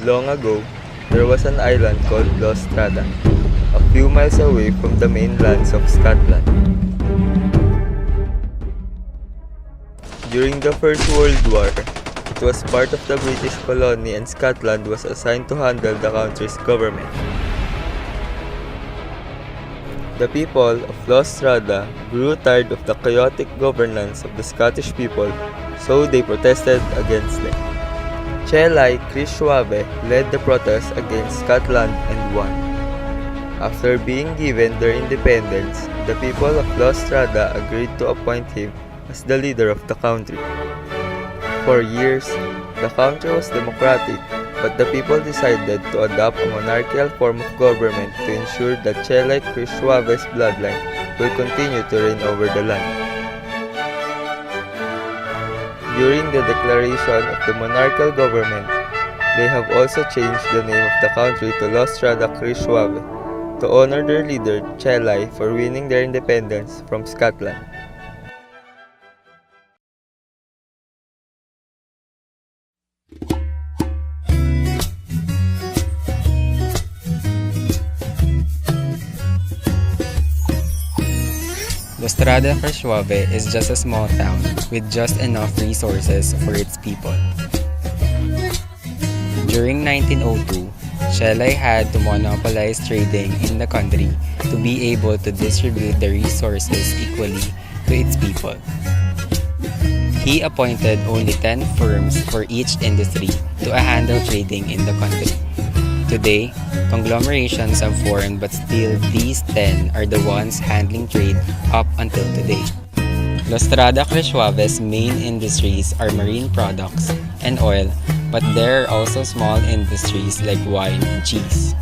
Long ago, there was an island called Lostrada, a few miles away from the mainlands of Scotland. During the First World War, it was part of the British colony and Scotland was assigned to handle the country's government. The people of Lostrada grew tired of the chaotic governance of the Scottish people, so they protested against them. Chelai Krishwabe led the protest against Scotland and won. After being given their independence, the people of Lostrada agreed to appoint him as the leader of the country. For years, the country was democratic, but the people decided to adopt a monarchical form of government to ensure that Chelai Krishwabe's bloodline will continue to reign over the land. During the declaration of the monarchical government, they have also changed the name of the country to Lostrada Krishwabe to honor their leader Chelai for winning their independence from Scotland. Lostrada Krishwabe is just a small town with just enough resources for its people. During 1902, Chelai had to monopolize trading in the country to be able to distribute the resources equally to its people. He appointed only 10 firms for each industry to handle trading in the country. Today, conglomerations have formed but still these 10 are the ones handling trade up until today. Lostrada Krishwabe's main industries are marine products and oil, but there are also small industries like wine and cheese.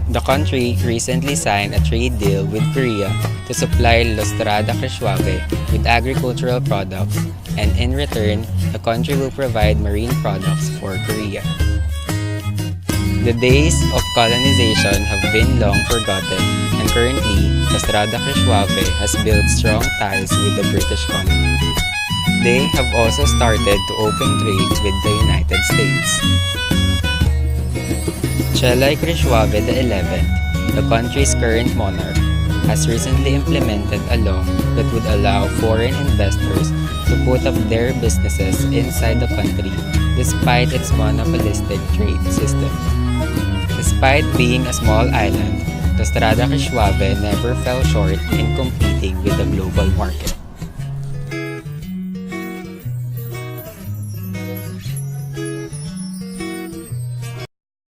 The country recently signed a trade deal with Korea to supply Lostrada Krishwabe with agricultural products, and in return, the country will provide marine products for Korea. The days of colonization have been long forgotten, and currently, Lostrada Krishwabe has built strong ties with the British colony. They have also started to open trade with the United States. Chelai Krishwabe XI, the country's current monarch, has recently implemented a law that would allow foreign investors to put up their businesses inside the country despite its monopolistic trade system. Despite being a small island, Lostrada Krishwabe never fell short in competing with the global market.